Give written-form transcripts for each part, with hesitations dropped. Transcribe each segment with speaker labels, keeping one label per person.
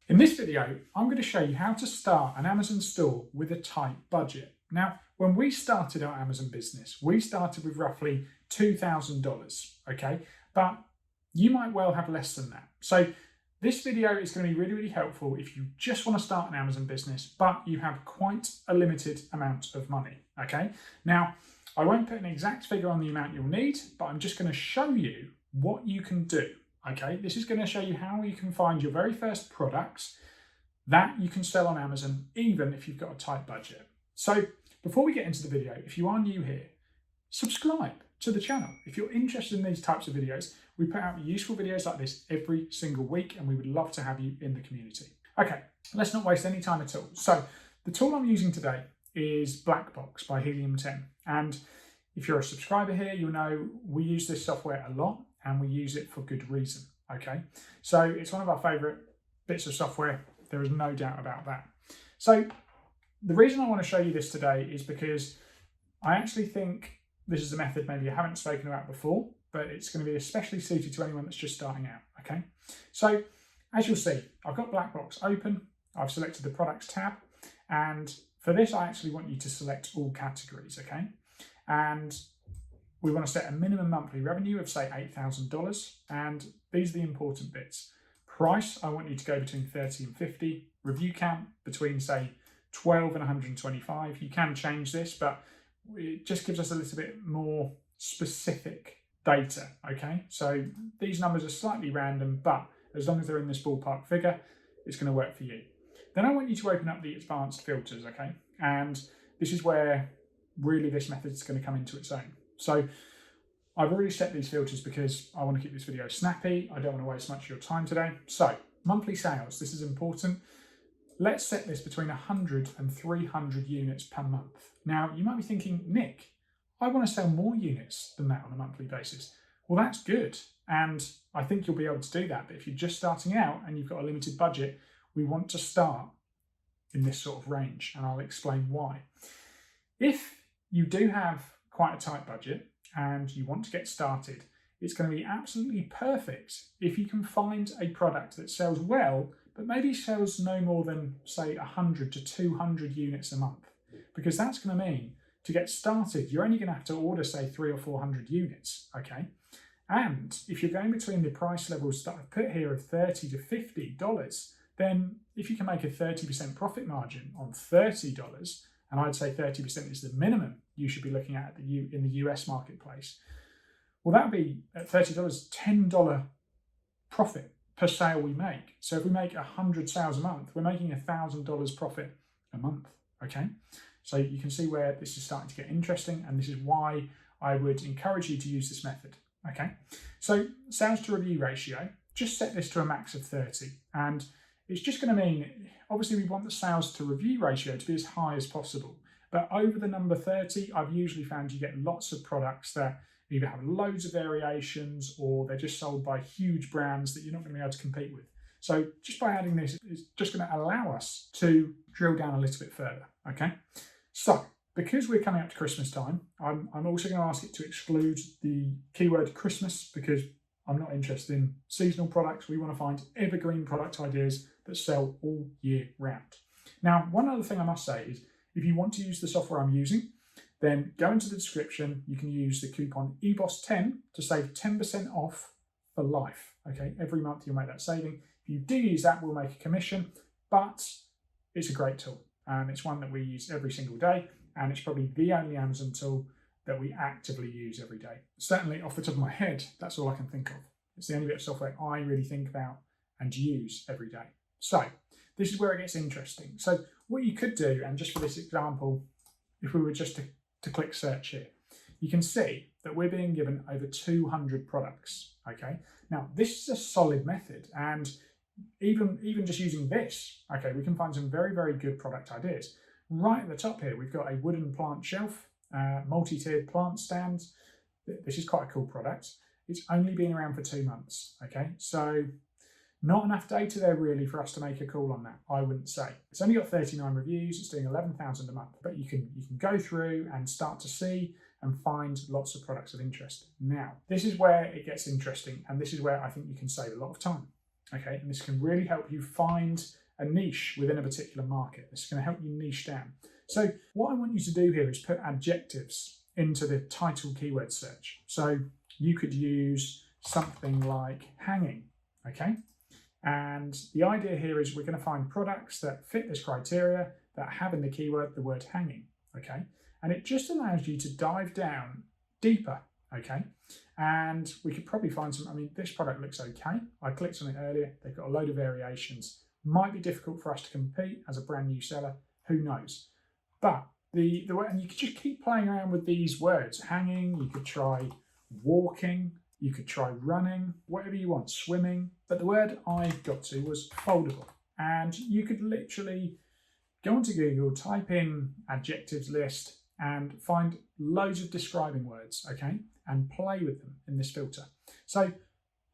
Speaker 1: In this video, I'm going to show you how to start an Amazon store with a tight budget. Now, when we started our Amazon business, we started with roughly $2,000, okay? But you might well have less than that. So this video is going to be really helpful if you just want to start an Amazon business, but you have quite a limited amount of money, okay? Now, I won't put an exact figure on the amount you'll need, but I'm just going to show you what you can do. Okay, this is going to show you how you can find your very first products that you can sell on Amazon, even if you've got a tight budget. So before we get into the video, if you are new here, subscribe to the channel. If you're interested in these types of videos, we put out useful videos like this every single week, and we would love to have you in the community. Okay, let's not waste any time at all. So the tool I'm using today is Black Box by Helium 10. And if you're a subscriber here, you'll know we use this software a lot, and we use it for good reason, okay? So it's one of our favorite bits of software. There is no doubt about that. So the reason I want to show you this today is because I actually think this is a method maybe you haven't spoken about before, but it's going to be especially suited to anyone that's just starting out, okay? So as you'll see, I've got Black Box open. I've selected the products tab. And for this, I actually want you to select all categories, okay? And we want to set a minimum monthly revenue of say $8,000, and these are the important bits. Price, I want you to go between 30 and 50. Review count between say 12 and 125. You can change this, but it just gives us a little bit more specific data, okay? So these numbers are slightly random, but as long as they're in this ballpark figure, it's going to work for you. Then I want you to open up the advanced filters, okay? And this is where really this method is going to come into its own. So I've already set these filters because I want to keep this video snappy. I don't want to waste much of your time today. So monthly sales, this is important. Let's set this between 100 and 300 units per month. Now you might be thinking, Nick, I want to sell more units than that on a monthly basis. Well, that's good. And I think you'll be able to do that. But if you're just starting out and you've got a limited budget, we want to start in this sort of range, and I'll explain why. If you do have quite a tight budget and you want to get started, it's going to be absolutely perfect if you can find a product that sells well, but maybe sells no more than say 100 to 200 units a month, because that's going to mean to get started, you're only going to have to order say 300 or 400 units, okay? And if you're going between the price levels that I've put here of $30 to $50, then if you can make a 30% profit margin on $30, and I'd say 30% is the minimum you should be looking at in the US marketplace. Well, that would be at $30, $10 profit per sale we make. So if we make 100 sales a month, we're making $1,000 profit a month, okay? So you can see where this is starting to get interesting, and this is why I would encourage you to use this method, okay? So sales to review ratio, just set this to a max of 30, and it's just going to mean, obviously we want the sales to review ratio to be as high as possible. But over the number 30, I've usually found you get lots of products that either have loads of variations or they're just sold by huge brands that you're not going to be able to compete with. So just by adding this, it's just going to allow us to drill down a little bit further, okay? So because we're coming up to Christmas time, I'm also going to ask it to exclude the keyword Christmas, because I'm not interested in seasonal products. We want to find evergreen product ideas that sell all year round. Now, one other thing I must say is if you want to use the software I'm using, then go into the description. You can use the coupon EBOS10 to save 10% off for life. Okay, every month you'll make that saving. If you do use that, we'll make a commission, but it's a great tool. It's one that we use every single day, and it's probably the only Amazon tool that we actively use every day. Certainly off the top of my head, that's all I can think of. It's the only bit of software I really think about and use every day. So this is where it gets interesting. So what you could do, and just for this example, if we were just to click search here, you can see that we're being given over 200 products, okay? Now, this is a solid method, and even just using this, okay, we can find some very good product ideas. Right at the top here, we've got a wooden plant shelf, multi-tiered plant stands. This is quite a cool product. It's only been around for 2 months, okay? So not enough data there really for us to make a call on that, I wouldn't say. It's only got 39 reviews, it's doing 11,000 a month, but you can go through and start to see and find lots of products of interest. Now, this is where it gets interesting, and this is where I think you can save a lot of time. Okay, and this can really help you find a niche within a particular market. This is going to help you niche down. So what I want you to do here is put adjectives into the title keyword search. So you could use something like hanging, okay? And the idea here is we're going to find products that fit this criteria that have in the keyword the word hanging, okay? And it just allows you to dive down deeper, okay? And we could probably find some, I mean, this product looks okay. I clicked on it earlier. They've got a load of variations. Might be difficult for us to compete as a brand new seller. Who knows? But the way, and you could just keep playing around with these words. Hanging, you could try walking, you could try running, whatever you want, swimming. But the word I got to was foldable. And you could literally go onto Google, type in adjectives list, and find loads of describing words, okay? And play with them in this filter. So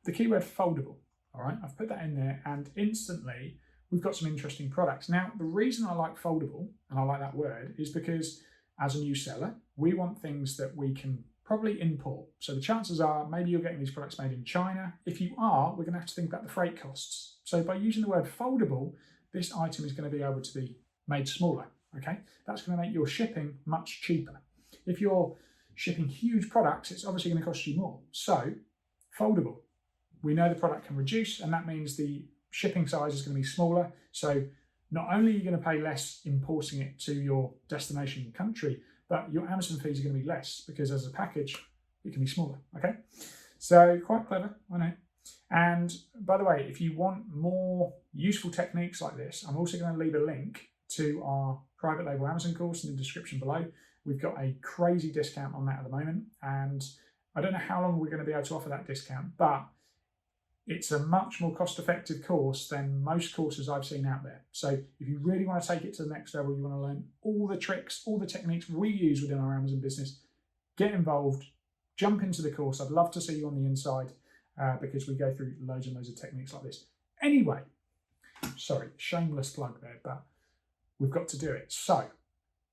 Speaker 1: the keyword foldable, all right, I've put that in there, and instantly we've got some interesting products. Now, the reason I like foldable, and I like that word, is because as a new seller, we want things that we can probably import. So the chances are maybe you're getting these products made in China. If you are, we're going to have to think about the freight costs. So by using the word foldable, this item is going to be able to be made smaller, okay? That's going to make your shipping much cheaper. If you're shipping huge products, it's obviously going to cost you more. So foldable, we know the product can reduce, and that means the shipping size is going to be smaller. So not only are you going to pay less importing it to your destination country, but your Amazon fees are going to be less because as a package, it can be smaller, okay? So quite clever, I know. And by the way, if you want more useful techniques like this, I'm also going to leave a link to our private label Amazon course in the description below. We've got a crazy discount on that at the moment, and I don't know how long we're going to be able to offer that discount, but it's a much more cost-effective course than most courses I've seen out there. So if you really want to take it to the next level, you want to learn all the tricks, all the techniques we use within our Amazon business, get involved, jump into the course. I'd love to see you on the inside because we go through loads and loads of techniques like this. Anyway, sorry, shameless plug there, but we've got to do it. So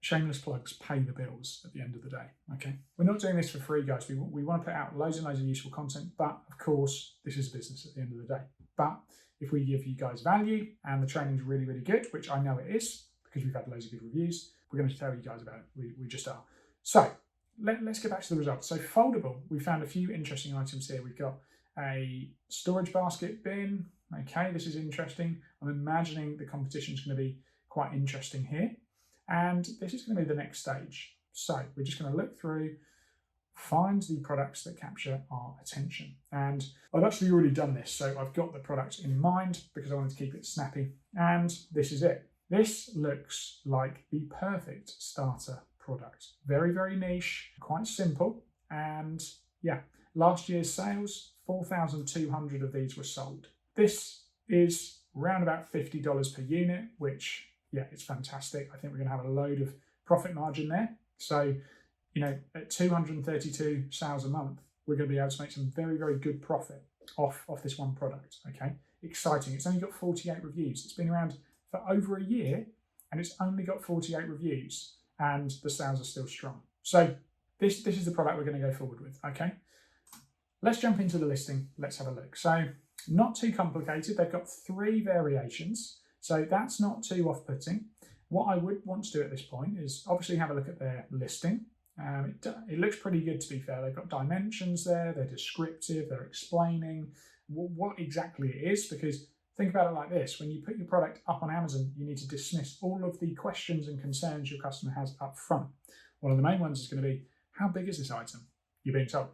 Speaker 1: shameless plugs pay the bills at the end of the day, okay? We're not doing this for free, guys. We want to put out loads and loads of useful content, but of course, this is a business at the end of the day. But if we give you guys value and the training's really, really good, which I know it is because we've had loads of good reviews, we're going to tell you guys about it. We just are. So let's get back to the results. So foldable, we found a few interesting items here. We've got a storage basket bin. Okay, this is interesting. I'm imagining the competition is going to be quite interesting here. And this is going to be the next stage. So we're just going to look through, find the products that capture our attention. And I've actually already done this. So I've got the product in mind because I wanted to keep it snappy. And this is it. This looks like the perfect starter product. Very, very niche, quite simple. And yeah, last year's sales, 4,200 of these were sold. This is around about $50 per unit, which yeah, it's fantastic. I think we're going to have a load of profit margin there. So, you know, at 232 sales a month, we're going to be able to make some very, very good profit off this one product, okay? Exciting. It's only got 48 reviews. It's been around for over a year, and it's only got 48 reviews, and the sales are still strong. So this is the product we're going to go forward with, okay? Let's jump into the listing. Let's have a look. So not too complicated. They've got 3 variations. So that's not too off-putting. What I would want to do at this point is obviously have a look at their listing. It looks pretty good, to be fair. They've got dimensions there, they're descriptive, they're explaining what exactly it is, because think about it like this. When you put your product up on Amazon, you need to dismiss all of the questions and concerns your customer has up front. One of the main ones is going to be, how big is this item? You're being told.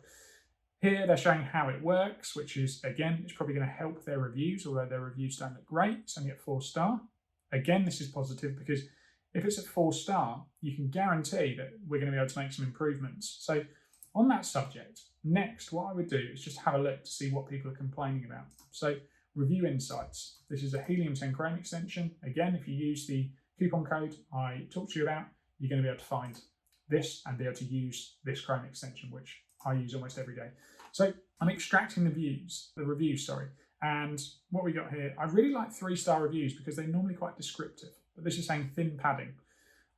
Speaker 1: Here they're showing how it works, which is, again, it's probably going to help their reviews, although their reviews don't look great. It's only at 4-star. Again, this is positive because if it's at 4-star, you can guarantee that we're going to be able to make some improvements. So on that subject, next, what I would do is just have a look to see what people are complaining about. So review insights. This is a Helium-10 Chrome extension. Again, if you use the coupon code I talked to you about, you're going to be able to find this and be able to use this Chrome extension, which I use almost every day. So I'm extracting the reviews, and what we got here, I really like 3-star reviews because they're normally quite descriptive, but this is saying thin padding.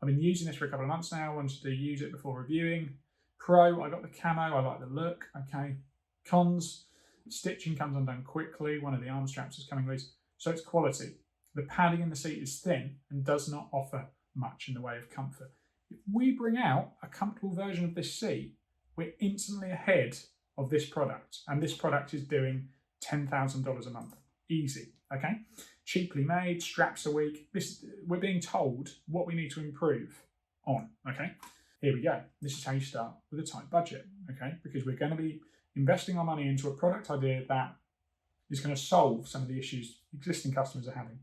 Speaker 1: I've been using this for a couple of months now. I wanted to use it before reviewing. Pro, I got the camo, I like the look. Okay. Cons, stitching comes undone quickly. One of the arm straps is coming loose. So it's quality. The padding in the seat is thin and does not offer much in the way of comfort. If we bring out a comfortable version of this seat, we're instantly ahead of this product. And this product is doing $10,000 a month. Easy, okay? Cheaply made, straps are weak. We're being told what we need to improve on, okay? Here we go. This is how you start with a tight budget, okay? Because we're going to be investing our money into a product idea that is going to solve some of the issues existing customers are having.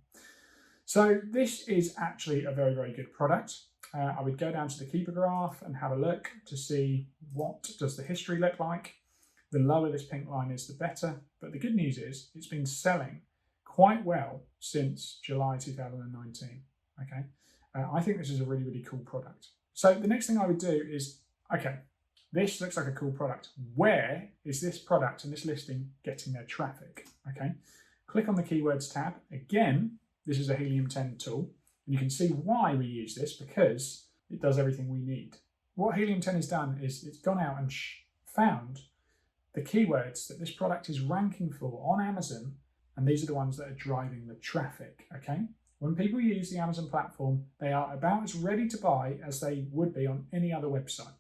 Speaker 1: So this is actually a very, very good product. I would go down to the keeper graph and have a look to see what does the history look like. The lower this pink line is, the better. But the good news is it's been selling quite well since July 2019, okay? I think this is a really, really cool product. So the next thing I would do is, okay, this looks like a cool product. Where is this product and this listing getting their traffic? Okay, click on the keywords tab. Again, this is a Helium 10 tool. And you can see why we use this, because it does everything we need. What Helium 10 has done is it's gone out and found the keywords that this product is ranking for on Amazon. And these are the ones that are driving the traffic, okay? When people use the Amazon platform, they are about as ready to buy as they would be on any other website.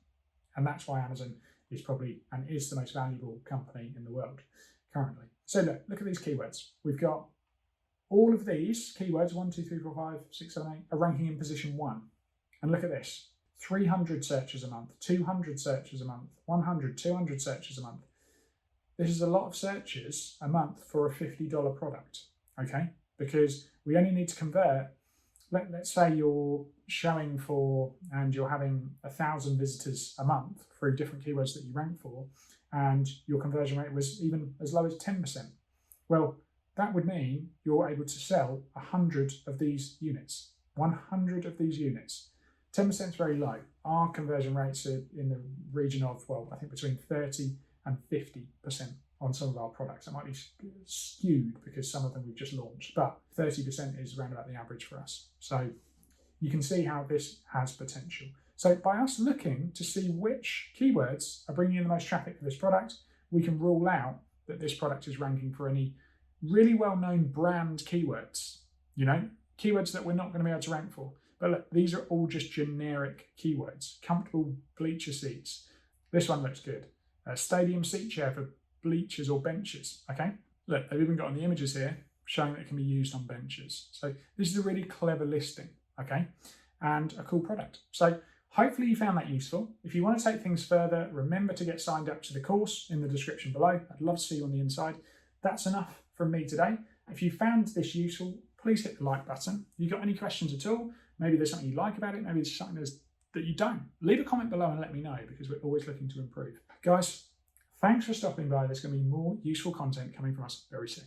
Speaker 1: And that's why Amazon is probably and is the most valuable company in the world currently. So look at these keywords. We've got all of these keywords, 1, 2, 3, 4, 5, 6, 7, 8, are ranking in position 1. And look at this, 300 searches a month, 200 searches a month, 100, 200 searches a month. This is a lot of searches a month for a $50 product, okay? Because we only need to convert, let's say you're showing for and you're having 1,000 visitors a month through different keywords that you rank for, and your conversion rate was even as low as 10%. Well, that would mean you're able to sell 100 of these units, 100 of these units. 10% is very low. Our conversion rates are in the region of, well, I think between 30 and 50% on some of our products. It might be skewed because some of them we've just launched, but 30% is around about the average for us. So you can see how this has potential. So by us looking to see which keywords are bringing in the most traffic for this product, we can rule out that this product is ranking for any really well-known brand keywords, keywords that we're not going to be able to rank for. But look, these are all just generic keywords. Comfortable bleacher seats. This one looks good. A stadium seat chair for bleachers or benches, okay? Look, they've even got on the images here showing that it can be used on benches. So this is a really clever listing, okay? And a cool product. So hopefully you found that useful. If you want to take things further, remember to get signed up to the course in the description below. I'd love to see you on the inside. That's enough from me today. If you found this useful, please hit the like button. If you've got any questions at all, maybe there's something you like about it, maybe there's something that you don't, leave a comment below and let me know, because we're always looking to improve. Guys, thanks for stopping by. There's going to be more useful content coming from us very soon.